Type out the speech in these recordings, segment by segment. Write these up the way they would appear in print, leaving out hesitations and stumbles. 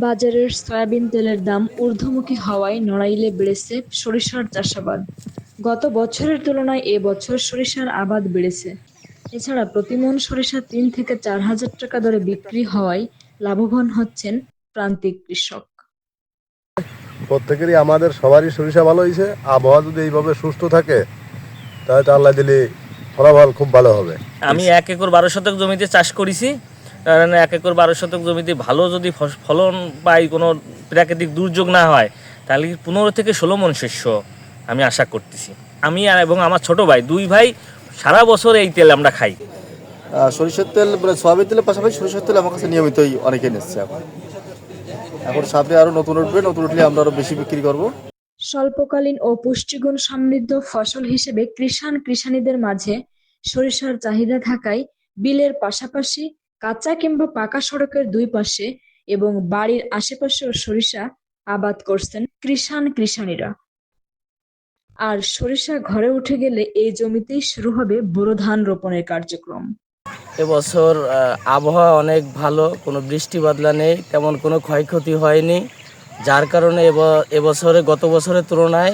বাজারের সয়াবিন তেলের দাম ঊর্ধ্বমুখী হওয়ায় নড়াইলে বেড়েছে সরিষার চাষাবাদ। গত বছরের তুলনায় এ বছর সরিষার আবাদ বেড়েছে। এছাড়া প্রতিমণ সরিষা ৩ থেকে ৪ হাজার টাকা দরে বিক্রি হওয়ায় লাভবান হচ্ছেন প্রান্তিক কৃষক। প্রত্যেকেরই আমাদের সবারই সরিষা ভালো হয়েছে। আবহাওয়া যদি এইভাবে সুস্থ থাকে তাহলে তো আল্লাহ দিলে ফলাফল খুব ভালো হবে। আমি 1 একর 12 শতক জমিতে চাষ করেছি। কারণ 1 একর 12 শতক জমিতে ভালো যদি ফলন পাই, কোনো প্রাকৃতিক দুর্যোগ না হয়, তাহলে 15 থেকে 16 মণ শস্য আমি আশা করতেছি। আমি এবং আমার ছোট ভাই, 2 ভাই সারা বছর এই তেল আমরা খাই। সরিষার তেল সয়াবিন তেলের পাশাপাশি সরিষার তেল আমার কাছে নিয়মিতই অনেকে নিচ্ছে। এখন সামনে আরো নতুন উঠলে আমরা আরো বেশি বিক্রি করব। স্বল্পকালীন ও পুষ্টিগুণ সমৃদ্ধ ফসল হিসেবে কৃষাণীদের মাঝে সরিষার চাহিদা থাকায় বিলের পাশাপাশি কাঁচা কিংবা পাকা সড়কের দুই পাশে এবং বাড়ির আশেপাশেও সরিষা আবাদ করছেন কৃষাণীরা। আর সরিষা ঘরে উঠে গেলে এই জমিতেই শুরু হবে বোরো ধান রোপণের কার্যক্রম। এবছর আবহাওয়া অনেক ভালো, কোনো বৃষ্টি বাদলা নেই, তেমন কোনো ক্ষয়ক্ষতি হয়নি, যার কারণে এবছরে গত বছরের তুলনায়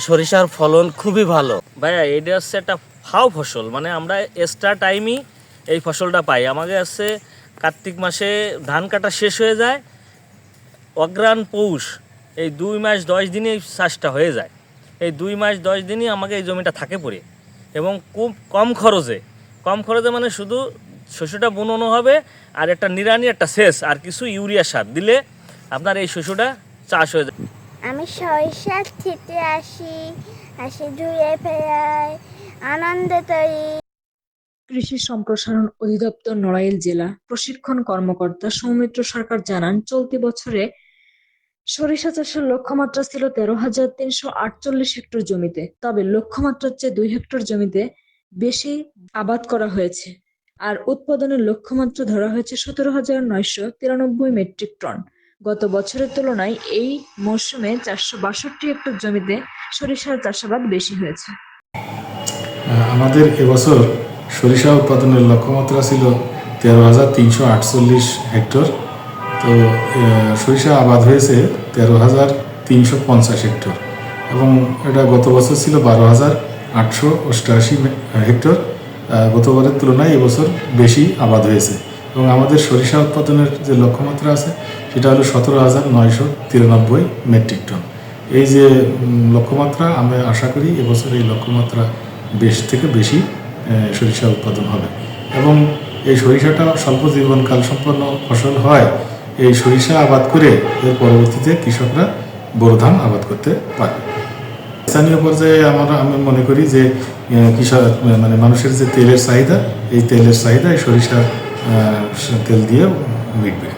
সরিষার ফলন খুবই ভালো। ভাইয়া, এটা হচ্ছে একটা ফাও ফসল, মানে আমরা এক্সট্রা টাইমই এই ফসলটা পাই। আমাদের হচ্ছে কার্তিক মাসে ধান কাটা শেষ হয়ে যায়, অগ্রহায়ণ পৌষ এই 2 মাস 10 দিনে এই চাষটা হয়ে যায়। এই 2 মাস 10 দিনই আমাকে এই জমিটা থাকে পড়ে, এবং খুব কম খরচে মানে শুধু শস্যটা বুননো হবে আর একটা নিড়ানি, একটা সেচ আর কিছু ইউরিয়া সার দিলে আপনার এই শস্যটা চাষ হয়ে যায়। আমি সরিষা খেতে আসি ধুয়ে ফেরাই আনন্দতই। কৃষি সম্প্রসারণ অধিদপ্তর নড়াইল জেলা প্রশিক্ষণ কর্মকর্তা সৌমিত্র সরকার জানান, চলতি বছরে সরিষা চাষের লক্ষ্যমাত্রা ছিল 13,348 হেক্টর জমিতে। তবে লক্ষ্যমাত্রার চেয়ে 2 হেক্টর জমিতে বেশি আবাদ করা হয়েছে। আর উৎপাদনের লক্ষ্যমাত্রা ধরা হয়েছে 17,993 মেট্রিক টন। গত বছরের তুলনায় এই মৌসুমে 462 হেক্টর জমিতে সরিষার চাষাবাদ বেশি হয়েছে। আমাদের এবছর সরিষা উৎপাদনের লক্ষ্যমাত্রা ছিল 13,348 হেক্টর। তো সরিষা আবাদ হয়েছে 13,350 হেক্টর, এবং এটা গত বছর ছিল 12,888 হেক্টর। গতবারের তুলনায় এবছর বেশি আবাদ হয়েছে, এবং আমাদের সরিষা উৎপাদনের যে লক্ষ্যমাত্রা আছে সেটা হলো 17,993 মেট্রিক টন। এই যে লক্ষ্যমাত্রা, আমি আশা করি এবছর এই লক্ষ্যমাত্রা বেশি সরিষা উৎপাদন হবে, এবং এই সরিষাটা স্বল্প জীবনকাল সম্পন্ন ফসল হয়। এই সরিষা আবাদ করে এর পরবর্তীতে কৃষকরা বোরো ধান আবাদ করতে পারে। স্থানীয় পর্যায়ে আমি মনে করি যে কৃষক মানে মানুষের যে তেলের চাহিদা, এই তেলের চাহিদা এই সরিষা তেল দিয়ে মিটবে।